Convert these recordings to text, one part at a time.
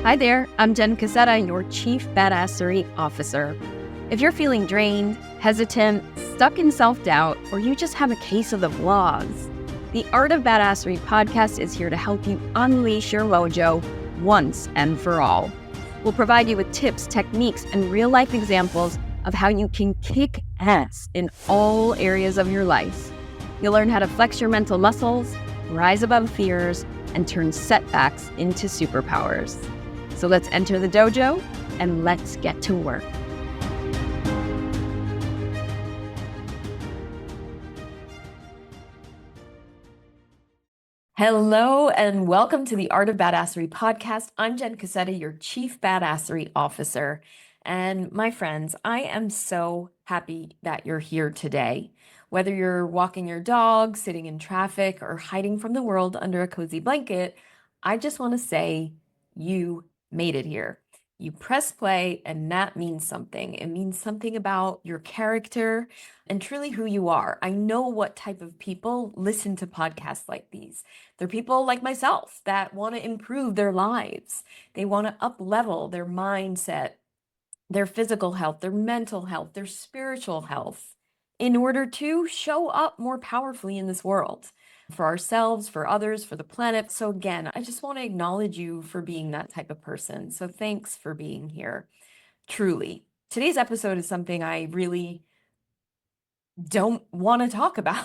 Hi there, I'm Jenn Cassetta, your Chief Badassery Officer. If you're feeling drained, hesitant, stuck in self-doubt, or you just have a case of the vlogs, the Art of Badassery podcast is here to help you unleash your mojo once and for all. We'll provide you with tips, techniques, and real-life examples of how you can kick ass in all areas of your life. You'll learn how to flex your mental muscles, rise above fears, and turn setbacks into superpowers. So let's enter the dojo and let's get to work. Hello and welcome to the Art of Badassery podcast. I'm Jenn Cassetta, your Chief Badassery Officer. And my friends, I am so happy that you're here today. Whether you're walking your dog, sitting in traffic, or hiding from the world under a cozy blanket, I just want to say you made it here. You press play, and that means something. It means something about your character and truly who you are. I know what type of people listen to podcasts like these. They're people like myself that want to improve their lives. They want to up-level their mindset, their physical health, their mental health, their spiritual health in order to show up more powerfully in this world for ourselves, for others, for the planet. So again, I just want to acknowledge you for being that type of person. So thanks for being here. Truly. Today's episode is something I really don't want to talk about,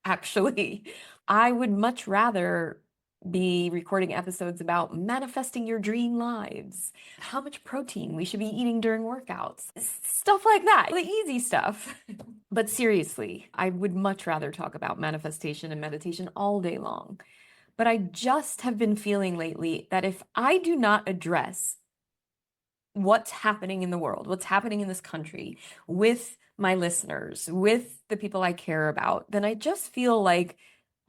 actually. I would much rather be recording episodes about manifesting your dream lives, how much protein we should be eating during workouts, stuff like that, the easy stuff. But seriously, I would much rather talk about manifestation and meditation all day long. But I just have been feeling lately that if I do not address what's happening in the world, what's happening in this country with my listeners, with the people I care about, then I just feel like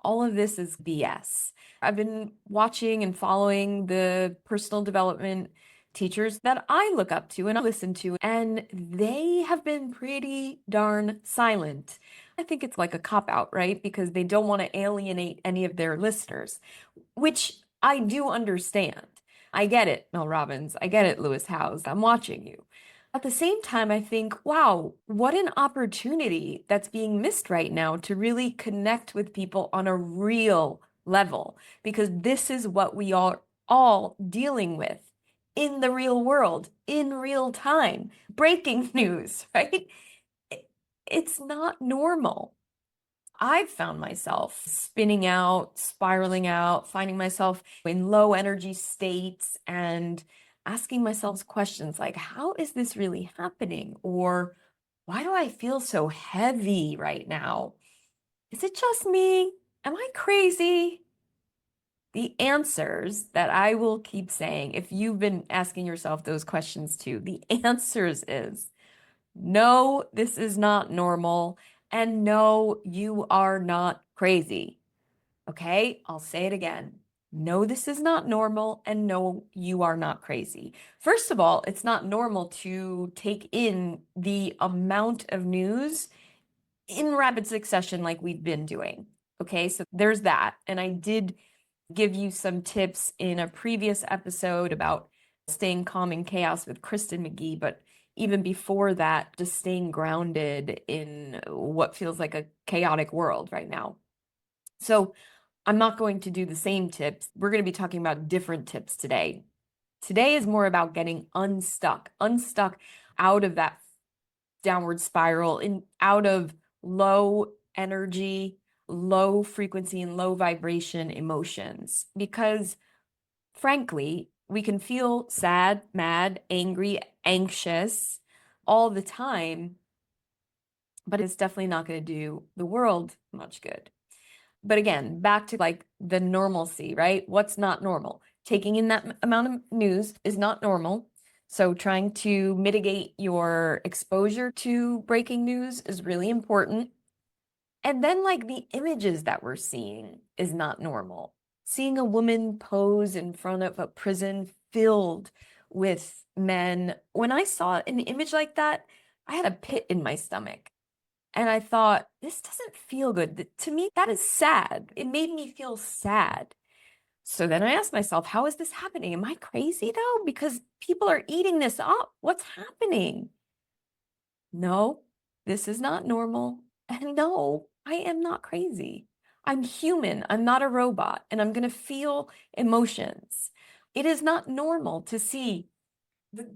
all of this is BS. I've been watching and following the personal development teachers that I look up to and I listen to, and they have been pretty darn silent. I think it's like a cop-out, right? Because they don't want to alienate any of their listeners, which I do understand. I get it, Mel Robbins. I get it, Lewis Howes. I'm watching you. At the same time, I think, wow, what an opportunity that's being missed right now to really connect with people on a real level, because this is what we are all dealing with in the real world, in real time. Breaking news, right? It's not normal. I've found myself spinning out, spiraling out, finding myself in low energy states and asking myself questions like, how is this really happening? Or why do I feel so heavy right now? Is it just me? Am I crazy? The answers that I will keep saying, if you've been asking yourself those questions too, the answers is no, this is not normal. And no, you are not crazy. Okay, I'll say it again. No, this is not normal. And no, you are not crazy. First of all, it's not normal to take in the amount of news in rapid succession like we've been doing. Okay, so there's that. And I did give you some tips in a previous episode about staying calm in chaos with Kristen McGee, but even before that, just staying grounded in what feels like a chaotic world right now. So I'm not going to do the same tips. We're going to be talking about different tips today. Today is more about getting unstuck out of that downward spiral, out of low energy, low frequency, and low vibration emotions. Because frankly, we can feel sad, mad, angry, anxious all the time, but it's definitely not going to do the world much good. But again, back to like the normalcy, right? What's not normal? Taking in that amount of news is not normal. So trying to mitigate your exposure to breaking news is really important. And then like the images that we're seeing is not normal. Seeing a woman pose in front of a prison filled with men. When I saw an image like that, I had a pit in my stomach. And I thought, this doesn't feel good. To me, that is sad. It made me feel sad. So then I asked myself, how is this happening? Am I crazy though? Because people are eating this up. What's happening? No, this is not normal. And no, I am not crazy. I'm human. I'm not a robot, and I'm going to feel emotions. It is not normal to see the,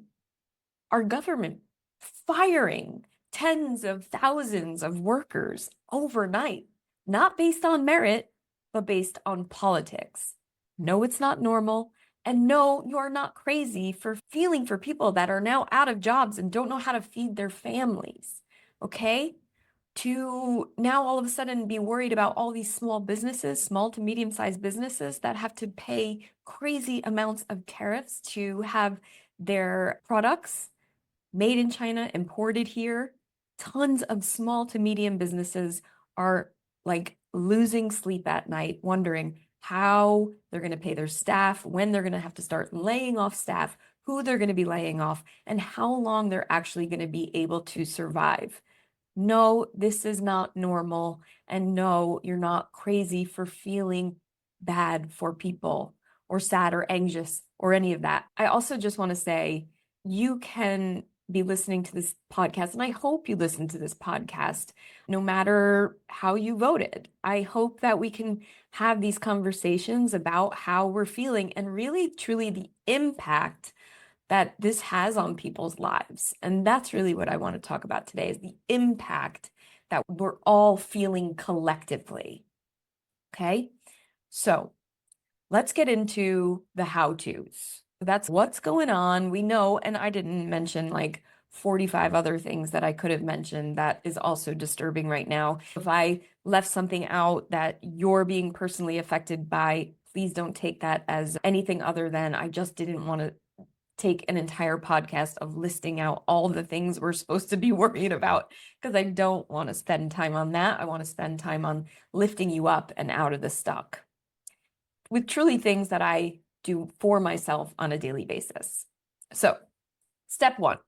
our government firing tens of thousands of workers overnight, not based on merit, but based on politics. No, it's not normal. And no, you are not crazy for feeling for people that are now out of jobs and don't know how to feed their families. Okay? To now all of a sudden be worried about all these small businesses, small to medium-sized businesses that have to pay crazy amounts of tariffs to have their products made in China, imported here. Tons of small to medium businesses are like losing sleep at night, wondering how they're going to pay their staff, when they're going to have to start laying off staff, who they're going to be laying off, and how long they're actually going to be able to survive. No, this is not normal. And no, you're not crazy for feeling bad for people or sad or anxious or any of that. I also just want to say you can be listening to this podcast, and I hope you listen to this podcast no matter how you voted. I hope that we can have these conversations about how we're feeling and really, truly the impact that this has on people's lives. And that's really what I want to talk about today is the impact that we're all feeling collectively. Okay? So let's get into the how-tos. That's what's going on. We know, and I didn't mention like 45 other things that I could have mentioned that is also disturbing right now. If I left something out that you're being personally affected by, please don't take that as anything other than I just didn't want to take an entire podcast of listing out all the things we're supposed to be worried about because I don't want to spend time on that. I want to spend time on lifting you up and out of the stuck with truly things that I do for myself on a daily basis. So, step one,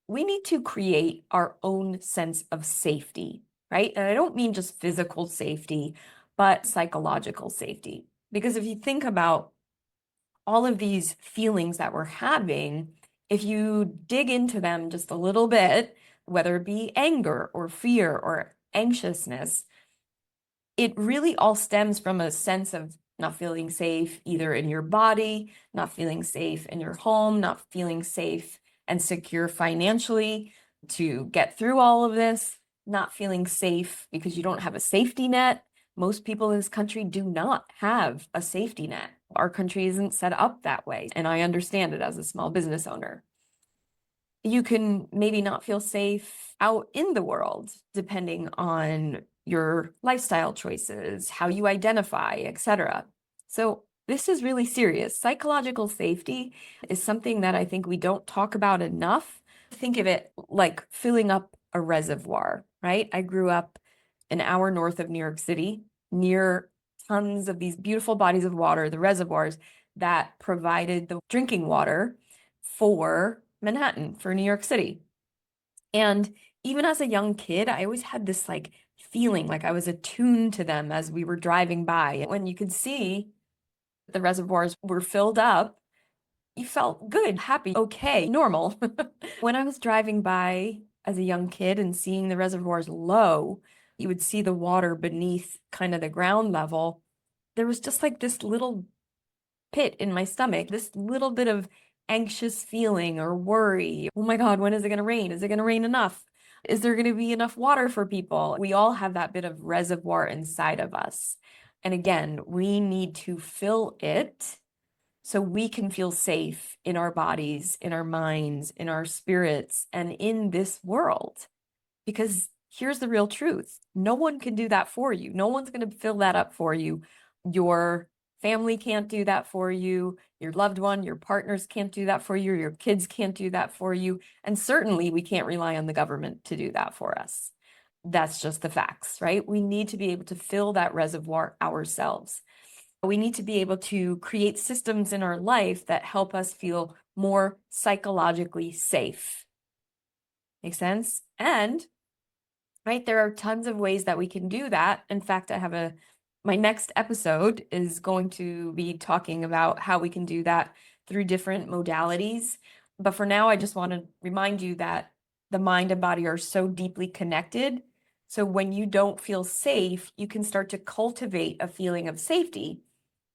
we need to create our own sense of safety, right? And I don't mean just physical safety, but psychological safety. Because if you think about all of these feelings that we're having, if you dig into them just a little bit, whether it be anger or fear or anxiousness, it really all stems from a sense of not feeling safe either in your body, not feeling safe in your home, not feeling safe and secure financially to get through all of this, not feeling safe because you don't have a safety net. Most people in this country do not have a safety net. Our country isn't set up that way, and I understand it as a small business owner. You can maybe not feel safe out in the world, depending on your lifestyle choices, how you identify, etc. So this is really serious. Psychological safety is something that I think we don't talk about enough. Think of it like filling up a reservoir, right? I grew up an hour north of New York City, near tons of these beautiful bodies of water, the reservoirs that provided the drinking water for Manhattan, for New York City. And even as a young kid, I always had this like feeling like I was attuned to them as we were driving by. When you could see the reservoirs were filled up, you felt good, happy, okay, normal. When I was driving by as a young kid and seeing the reservoirs low, you would see the water beneath kind of the ground level. There was just like this little pit in my stomach, this little bit of anxious feeling or worry. Oh my God, when is it going to rain? Is it going to rain enough? Is there going to be enough water for people? We all have that bit of reservoir inside of us. And again, we need to fill it so we can feel safe in our bodies, in our minds, in our spirits, and in this world. Because here's the real truth. No one can do that for you. No one's going to fill that up for you. Your family can't do that for you. Your loved one, your partners can't do that for you. Your kids can't do that for you. And certainly we can't rely on the government to do that for us. That's just the facts, right? We need to be able to fill that reservoir ourselves. We need to be able to create systems in our life that help us feel more psychologically safe. Make sense? And right, there are tons of ways that we can do that. In fact, I have My next episode is going to be talking about how we can do that through different modalities. But for now, I just want to remind you that the mind and body are so deeply connected. So when you don't feel safe, you can start to cultivate a feeling of safety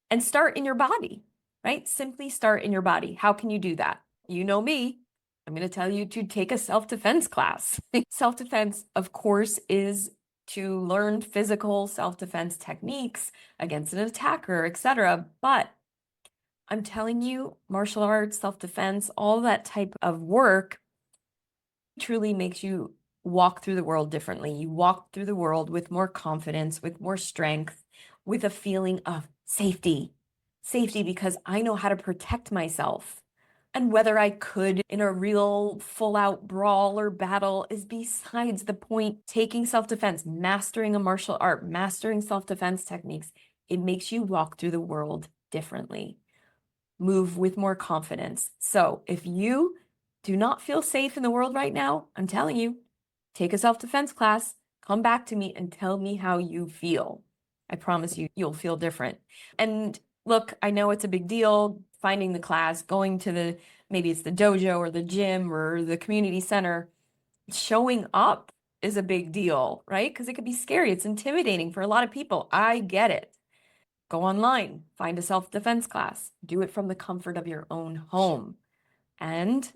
and start in your body, right? Simply start in your body. How can you do that? You know me. I'm going to tell you to take a self-defense class. Self-defense, of course, is to learn physical self-defense techniques against an attacker, etc. But I'm telling you, martial arts, self-defense, all that type of work truly makes you walk through the world differently. You walk through the world with more confidence, with more strength, with a feeling of safety. Safety because I know how to protect myself. And whether I could in a real full out brawl or battle is besides the point. Taking self defense, mastering a martial art, mastering self defense techniques, it makes you walk through the world differently, move with more confidence. So if you do not feel safe in the world right now, I'm telling you, take a self defense class, come back to me and tell me how you feel. I promise you, you'll feel different. And look, I know it's a big deal finding the class, going to maybe it's the dojo or the gym or the community center. Showing up is a big deal, right? Because it could be scary. It's intimidating for a lot of people. I get it. Go online, find a self-defense class, do it from the comfort of your own home. And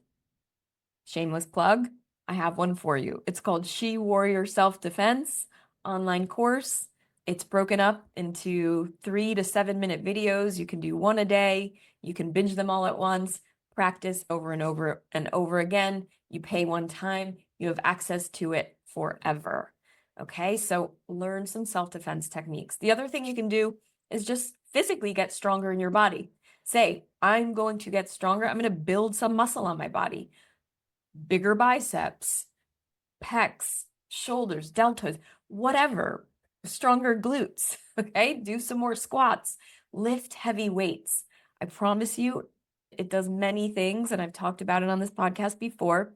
shameless plug, I have one for you. It's called She Warrior Self-Defense online course. It's broken up into 3 to 7 minute videos. You can do one a day. You can binge them all at once, practice over and over and over again. You pay one time. You have access to it forever. Okay, so learn some self-defense techniques. The other thing you can do is just physically get stronger in your body. Say, I'm going to get stronger. I'm going to build some muscle on my body. Bigger biceps, pecs, shoulders, deltoids, whatever, stronger glutes, okay? Do some more squats, lift heavy weights. I promise you, it does many things, and I've talked about it on this podcast before,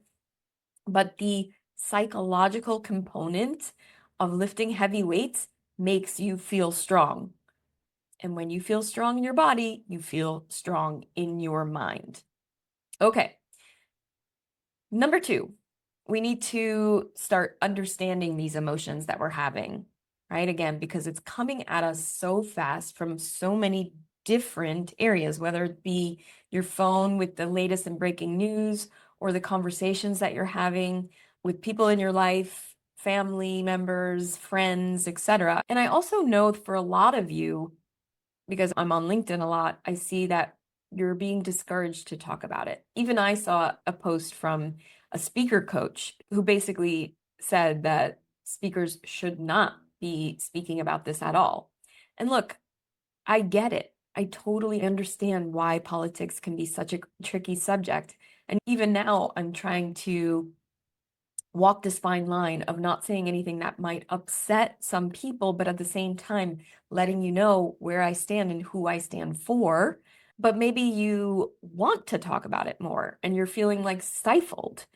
but the psychological component of lifting heavy weights makes you feel strong. And when you feel strong in your body, you feel strong in your mind. Okay. Number 2, we need to start understanding these emotions that we're having, right? Again, because it's coming at us so fast from so many different areas, whether it be your phone with the latest and breaking news or the conversations that you're having with people in your life, family members, friends, etc. And I also know for a lot of you, because I'm on LinkedIn a lot, I see that you're being discouraged to talk about it. Even I saw a post from a speaker coach who basically said that speakers should not be speaking about this at all. And look, I get it. I totally understand why politics can be such a tricky subject. And even now, I'm trying to walk this fine line of not saying anything that might upset some people, but at the same time, letting you know where I stand and who I stand for. But maybe you want to talk about it more and you're feeling like stifled.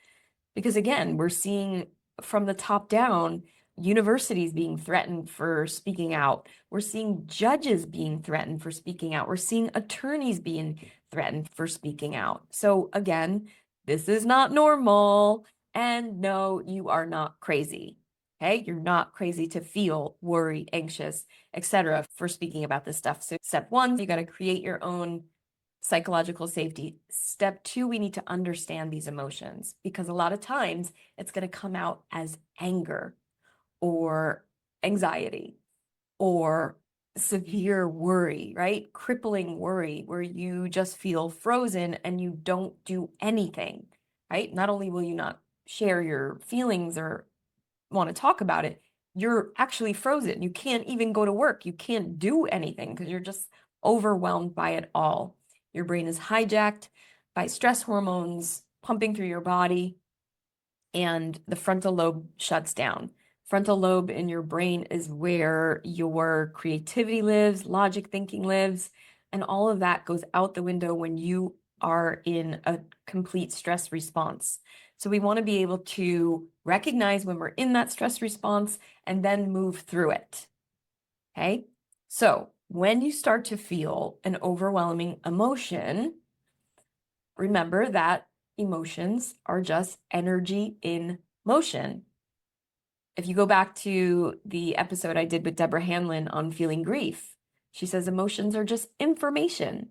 Because again, we're seeing from the top down, universities being threatened for speaking out. We're seeing judges being threatened for speaking out. We're seeing attorneys being threatened for speaking out. So again, this is not normal. And no, you are not crazy. Okay, you're not crazy to feel worry, anxious, etc. for speaking about this stuff. So step 1, you got to create your own psychological safety. Step 2, we need to understand these emotions because a lot of times it's going to come out as anger or anxiety or severe worry, right? Crippling worry where you just feel frozen and you don't do anything, right? Not only will you not share your feelings or want to talk about it, you're actually frozen. You can't even go to work. You can't do anything because you're just overwhelmed by it all. Your brain is hijacked by stress hormones pumping through your body, and the frontal lobe shuts down. Frontal lobe in your brain is where your creativity lives, logic thinking lives, and all of that goes out the window when you are in a complete stress response. So we want to be able to recognize when we're in that stress response and then move through it. Okay? So when you start to feel an overwhelming emotion, remember that emotions are just energy in motion. If you go back to the episode I did with Deborah Hanlon on feeling grief, she says emotions are just information,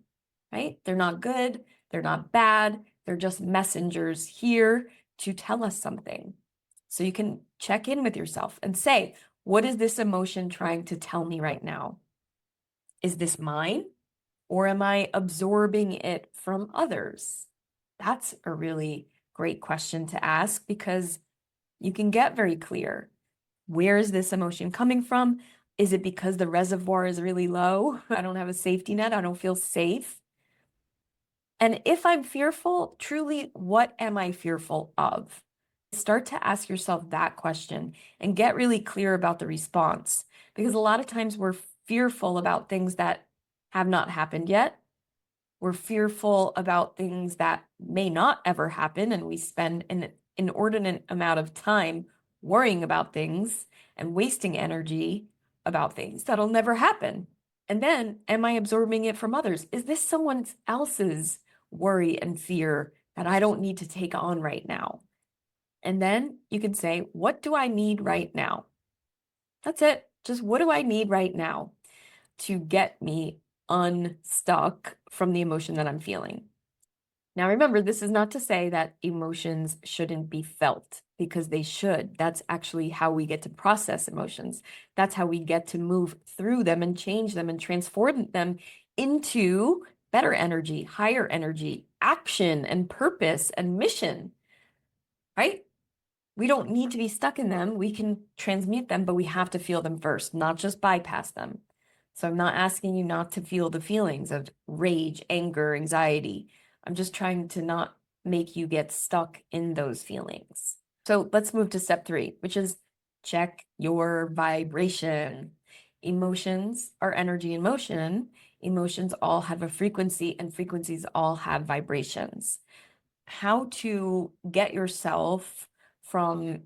right? They're not good, they're not bad, they're just messengers here to tell us something. So you can check in with yourself and say, what is this emotion trying to tell me right now? Is this mine? Or am I absorbing it from others? That's a really great question to ask because you can get very clear. Where is this emotion coming from? Is it because the reservoir is really low? I don't have a safety net. I don't feel safe. And if I'm fearful, truly, what am I fearful of? Start to ask yourself that question and get really clear about the response. Because a lot of times we're fearful about things that have not happened yet. We're fearful about things that may not ever happen, and we spend an inordinate amount of time worrying about things and wasting energy about things that'll never happen. And then, am I absorbing it from others? Is this someone else's worry and fear that I don't need to take on right now? And then you can say, what do I need right now? That's it. Just what do I need right now to get me unstuck from the emotion that I'm feeling? Now, remember, this is not to say that emotions shouldn't be felt because they should. That's actually how we get to process emotions. That's how we get to move through them and change them and transform them into better energy, higher energy, action and purpose and mission, right? We don't need to be stuck in them. We can transmute them, but we have to feel them first, not just bypass them. So I'm not asking you not to feel the feelings of rage, anger, anxiety. I'm just trying to not make you get stuck in those feelings. So let's move to step 3, which is check your vibration. Emotions are energy in motion. Emotions all have a frequency, and frequencies all have vibrations. How to get yourself from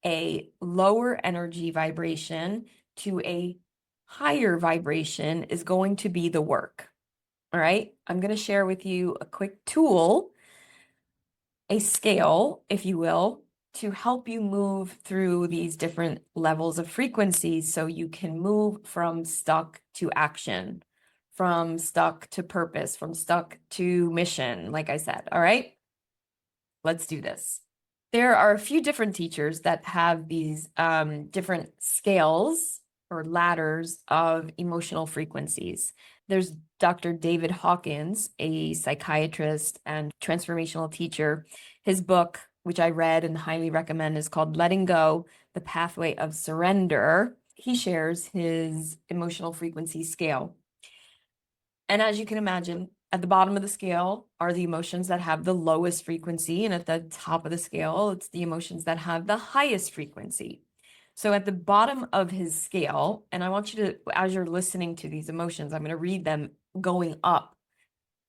a lower energy vibration to a higher vibration is going to be the work. All right. I'm going to share with you a quick tool, a scale, if you will, to help you move through these different levels of frequencies so you can move from stuck to action, from stuck to purpose, from stuck to mission, like I said. All right. Let's do this. There are a few different teachers that have these different scales or ladders of emotional frequencies. There's Dr. David Hawkins, a psychiatrist and transformational teacher. His book, which I read and highly recommend, is called Letting Go, The Pathway of Surrender. He shares his emotional frequency scale. And as you can imagine, at the bottom of the scale are the emotions that have the lowest frequency, and at the top of the scale, it's the emotions that have the highest frequency. So at the bottom of his scale, and I want you to, as you're listening to these emotions, I'm going to read them going up.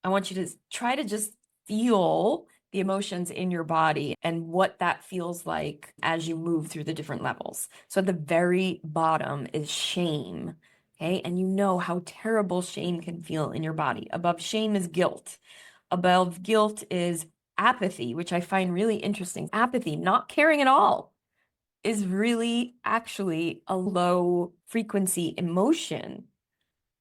I want you to try to just feel the emotions in your body and what that feels like as you move through the different levels. So at the very bottom is shame. Okay. And you know how terrible shame can feel in your body. Above shame is guilt. Above guilt is apathy, which I find really interesting. Apathy, not caring at all, is really actually a low frequency emotion,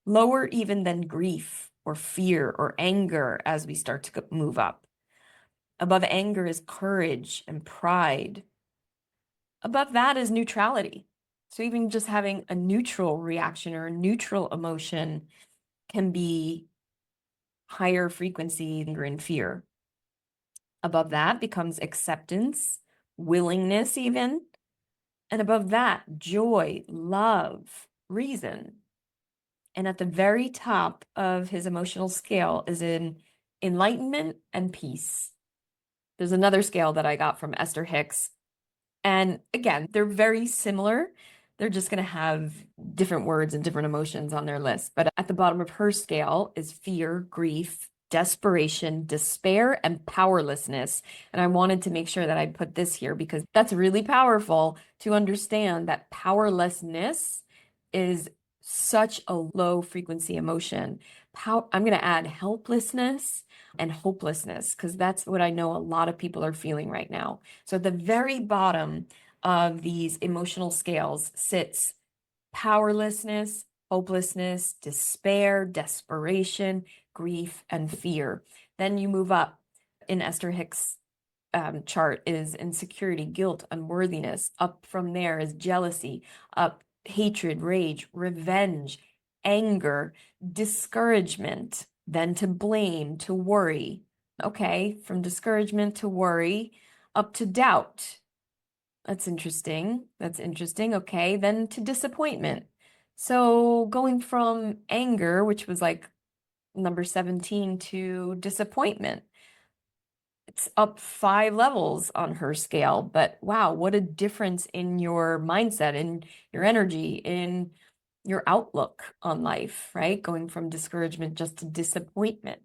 lower even than grief or fear or anger as we start to move up. Above anger is courage and pride. Above that is neutrality. So even just having a neutral reaction or a neutral emotion can be higher frequency anger and fear. Above that becomes acceptance, willingness even. And above that, joy, love, reason. And at the very top of his emotional scale is in enlightenment and peace. There's another scale that I got from Esther Hicks. And again, they're very similar. They're just going to have different words and different emotions on their list. But at the bottom of her scale is fear, grief, desperation, despair, and powerlessness. And I wanted to make sure that I put this here because that's really powerful to understand that powerlessness is such a low frequency emotion. I'm going to add helplessness and hopelessness because that's what I know a lot of people are feeling right now. So at the very bottom of these emotional scales sits powerlessness, hopelessness, despair, desperation, grief, and fear. Then you move up in Esther Hicks' chart is insecurity, guilt, unworthiness. Up from there is jealousy, up hatred, rage, revenge, anger, discouragement, then to blame, to worry. Okay, from discouragement to worry, up to doubt. That's interesting. That's interesting. Okay, then to disappointment. So going from anger, which was like number 17, to disappointment. It's up 5 levels on her scale, but wow, what a difference in your mindset, in your energy, in your outlook on life, right? Going from discouragement just to disappointment,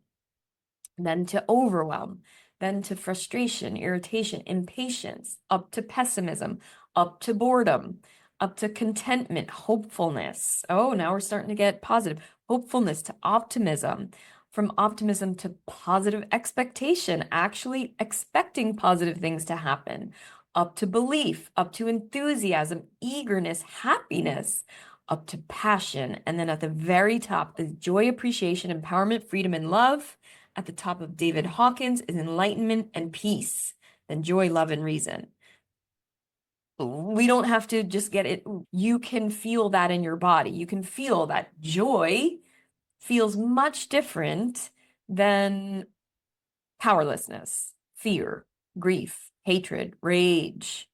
then to overwhelm, then to frustration, irritation, impatience, up to pessimism, up to boredom, up to contentment, hopefulness. Oh, now we're starting to get positive. Hopefulness to optimism, from optimism to positive expectation, actually expecting positive things to happen, up to belief, up to enthusiasm, eagerness, happiness, up to passion. And then at the very top is joy, appreciation, empowerment, freedom, and love. At the top of David Hawkins is enlightenment and peace, then joy, love, and reason. We don't have to just get it. You can feel that in your body. You can feel that joy feels much different than powerlessness, fear, grief, hatred, rage.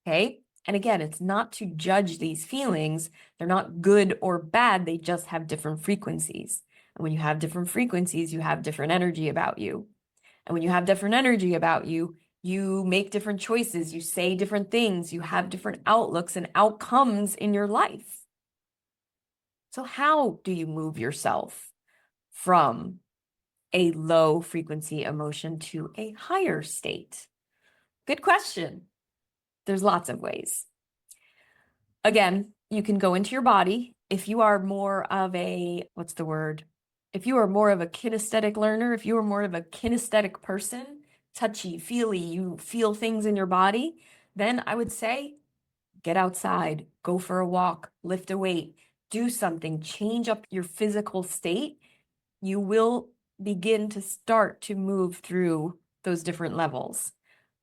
Okay. And again, it's not to judge these feelings. They're not good or bad. They just have different frequencies. And when you have different frequencies, you have different energy about you. And when you have different energy about you, you make different choices, you say different things, you have different outlooks and outcomes in your life. So, how do you move yourself from a low frequency emotion to a higher state? Good question. There's lots of ways. Again, you can go into your body. If you are more of a, what's the word? If you are more of a kinesthetic learner, if you are more of a kinesthetic person, touchy, feely, you feel things in your body, then I would say get outside, go for a walk, lift a weight, do something, change up your physical state. You will begin to start to move through those different levels.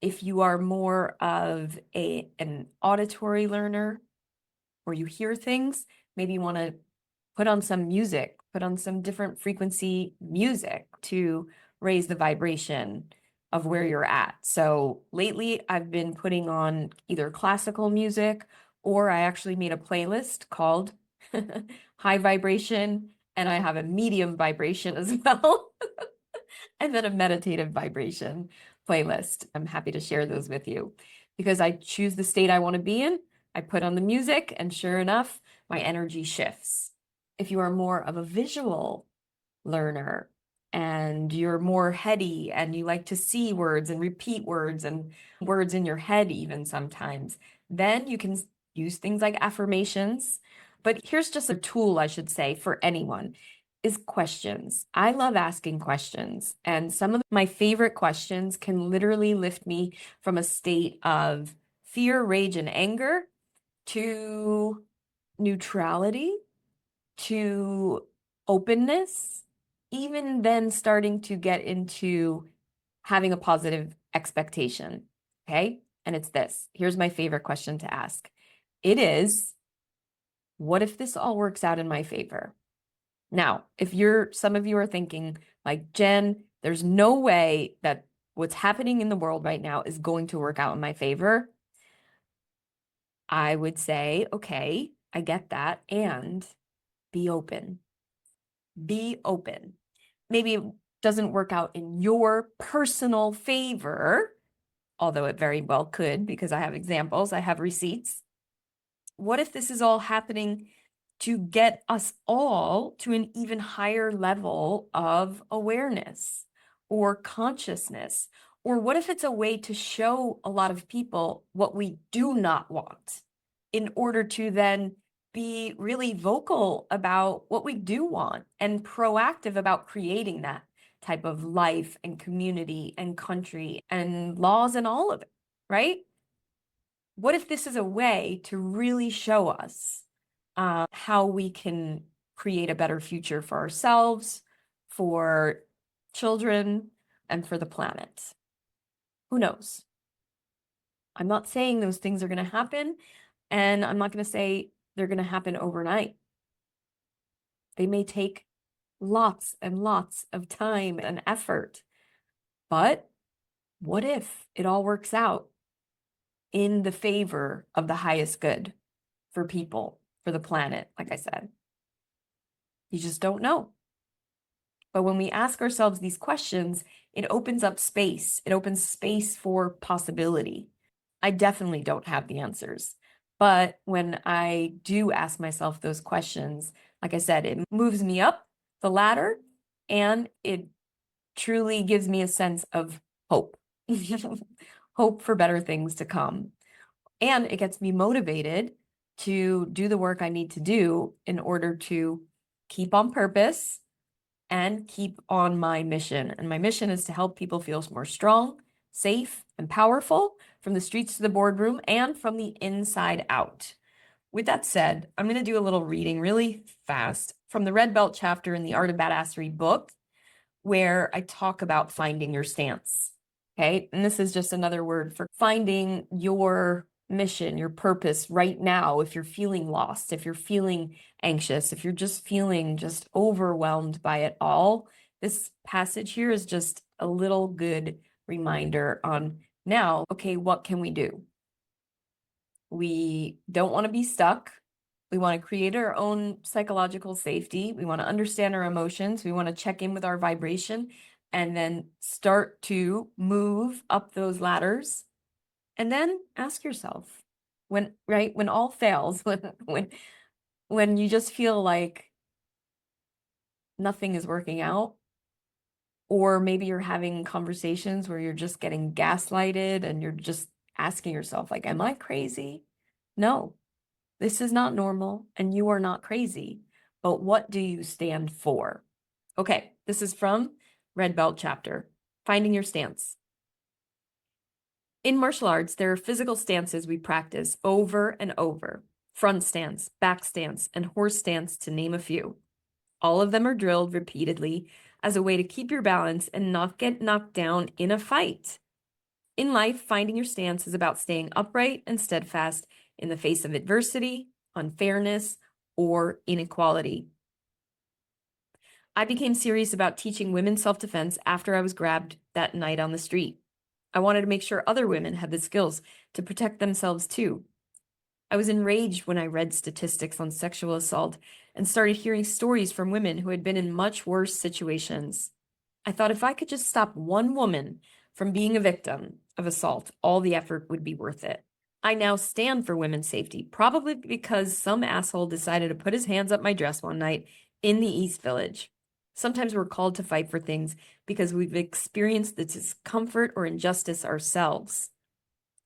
If you are more of an auditory learner, or you hear things, maybe you want to put on some music, put on some different frequency music to raise the vibration of where you're at. So lately I've been putting on either classical music or I actually made a playlist called High Vibration, and I have a medium vibration as well, and then a meditative vibration playlist. I'm happy to share those with you because I choose the state I want to be in. I put on the music, and sure enough, my energy shifts. If you are more of a visual learner and you're more heady and you like to see words and repeat words and words in your head, even sometimes, then you can use things like affirmations. But here's just a tool, I should say, for anyone is questions. I love asking questions, and some of my favorite questions can literally lift me from a state of fear, rage, and anger to neutrality, to openness, even then starting to get into having a positive expectation. Okay. And it's this. Here's my favorite question to ask. It is, what if this all works out in my favor? Now, if some of you are thinking, like, Jenn, there's no way that what's happening in the world right now is going to work out in my favor, I would say, okay, I get that. And be open. Be open. Maybe it doesn't work out in your personal favor, although it very well could because I have examples, I have receipts. What if this is all happening to get us all to an even higher level of awareness or consciousness? Or what if it's a way to show a lot of people what we do not want in order to then be really vocal about what we do want and proactive about creating that type of life and community and country and laws and all of it, right? What if this is a way to really show us how we can create a better future for ourselves, for children, and for the planet? Who knows? I'm not saying those things are going to happen, and I'm not going to say they're going to happen overnight. They may take lots and lots of time and effort, but what if it all works out in the favor of the highest good for people, for the planet, like I said? You just don't know. But when we ask ourselves these questions, it opens up space. It opens space for possibility. I definitely don't have the answers. But when I do ask myself those questions, like I said, it moves me up the ladder and it truly gives me a sense of hope, hope for better things to come. And it gets me motivated to do the work I need to do in order to keep on purpose and keep on my mission. And my mission is to help people feel more strong, safe, and powerful from the streets to the boardroom and from the inside out. With that said, I'm going to do a little reading really fast from the Red Belt chapter in the Art of Badassery book, where I talk about finding your stance. Okay. And this is just another word for finding your mission, your purpose right now. If you're feeling lost, if you're feeling anxious, if you're just feeling just overwhelmed by it all, this passage here is just a little good reminder on now, okay, what can we do? We don't want to be stuck. We want to create our own psychological safety. We want to understand our emotions. We want to check in with our vibration and then start to move up those ladders. And then ask yourself when, right, when all fails, when you just feel like nothing is working out, or maybe you're having conversations where you're just getting gaslighted and you're just asking yourself, like, am I crazy? No. This is not normal and you are not crazy, but what do you stand for? Okay, this is from Red Belt chapter, Finding Your Stance. In martial arts, there are physical stances we practice over and over. Front stance, back stance, and horse stance, to name a few. All of them are drilled repeatedly as a way to keep your balance and not get knocked down in a fight. In life, finding your stance is about staying upright and steadfast in the face of adversity, unfairness, or inequality. I became serious about teaching women self-defense after I was grabbed that night on the street. I wanted to make sure other women had the skills to protect themselves too. I was enraged when I read statistics on sexual assault and started hearing stories from women who had been in much worse situations. I thought if I could just stop one woman from being a victim of assault, all the effort would be worth it. I now stand for women's safety, probably because some asshole decided to put his hands up my dress one night in the East Village. Sometimes we're called to fight for things because we've experienced the discomfort or injustice ourselves.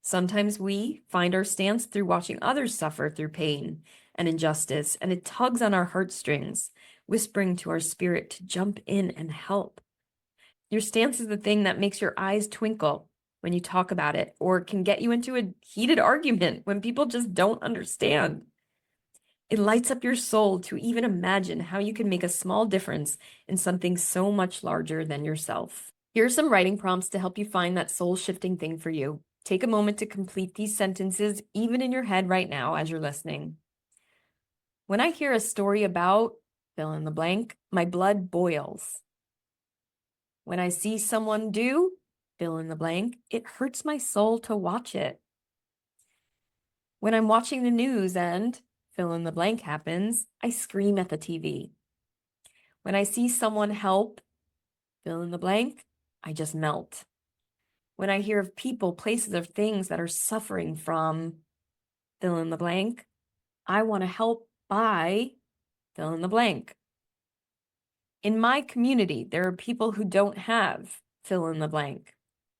Sometimes we find our stance through watching others suffer through pain and injustice, and it tugs on our heartstrings, whispering to our spirit to jump in and help. Your stance is the thing that makes your eyes twinkle when you talk about it, or can get you into a heated argument when people just don't understand. It lights up your soul to even imagine how you can make a small difference in something so much larger than yourself. Here are some writing prompts to help you find that soul-shifting thing for you. Take a moment to complete these sentences, even in your head right now as you're listening. When I hear a story about fill in the blank, my blood boils. When I see someone do fill in the blank, it hurts my soul to watch it. When I'm watching the news and fill in the blank happens, I scream at the TV. When I see someone help fill in the blank, I just melt. When I hear of people, places, or things that are suffering from fill in the blank, I want to help by fill in the blank. In my community, there are people who don't have fill in the blank,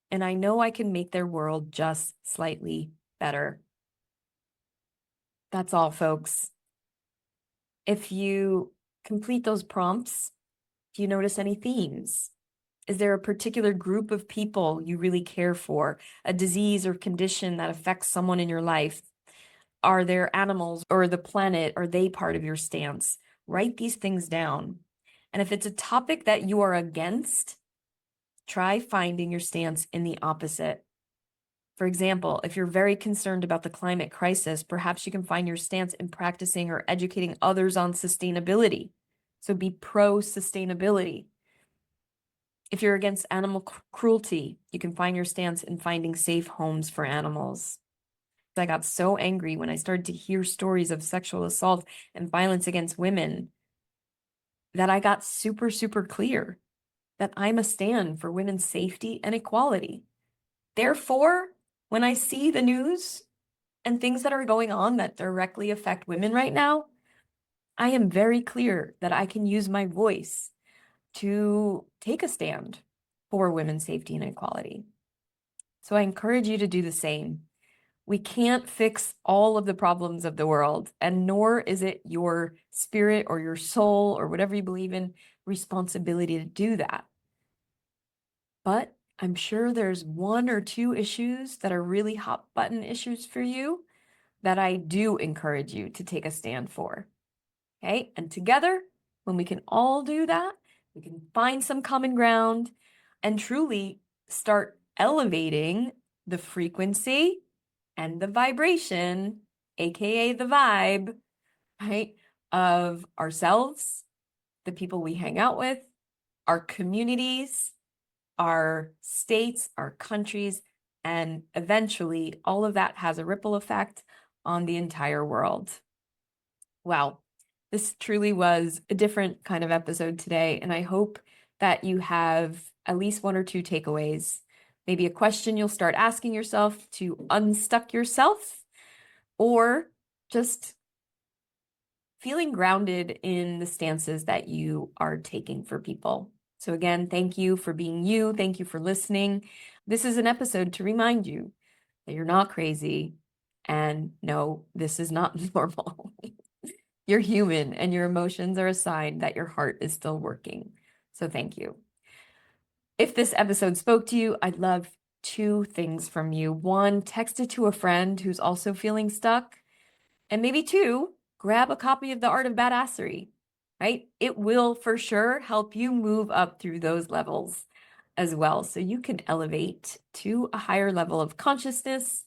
and I know I can make their world just slightly better. That's all, folks. If you complete those prompts, do you notice any themes? Is there a particular group of people you really care for, a disease or condition that affects someone in your life? Are there animals or the planet? Are they part of your stance? Write these things down. And if it's a topic that you are against, try finding your stance in the opposite. For example, if you're very concerned about the climate crisis, perhaps you can find your stance in practicing or educating others on sustainability. So be pro-sustainability. If you're against animal cruelty, you can find your stance in finding safe homes for animals. I got so angry when I started to hear stories of sexual assault and violence against women that I got super, super clear that I'm a stand for women's safety and equality. Therefore, when I see the news and things that are going on that directly affect women right now, I am very clear that I can use my voice to take a stand for women's safety and equality. So I encourage you to do the same. We can't fix all of the problems of the world, and nor is it your spirit or your soul or whatever you believe in responsibility to do that. But I'm sure there's one or two issues that are really hot button issues for you that I do encourage you to take a stand for. Okay? And together, when we can all do that, we can find some common ground and truly start elevating the frequency and the vibration, AKA the vibe, right, of ourselves, the people we hang out with, our communities, our states, our countries, and eventually all of that has a ripple effect on the entire world. Wow, this truly was a different kind of episode today, and I hope that you have at least one or two takeaways. Maybe a question you'll start asking yourself to unstuck yourself, or just feeling grounded in the stances that you are taking for people. So again, thank you for being you. Thank you for listening. This is an episode to remind you that you're not crazy, and no, this is not normal. You're human, and your emotions are a sign that your heart is still working. So thank you. If this episode spoke to you, I'd love two things from you. One, text it to a friend who's also feeling stuck. And maybe two, grab a copy of The Art of Badassery, right? It will for sure help you move up through those levels as well. So you can elevate to a higher level of consciousness,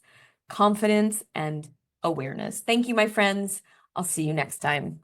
confidence, and awareness. Thank you, my friends. I'll see you next time.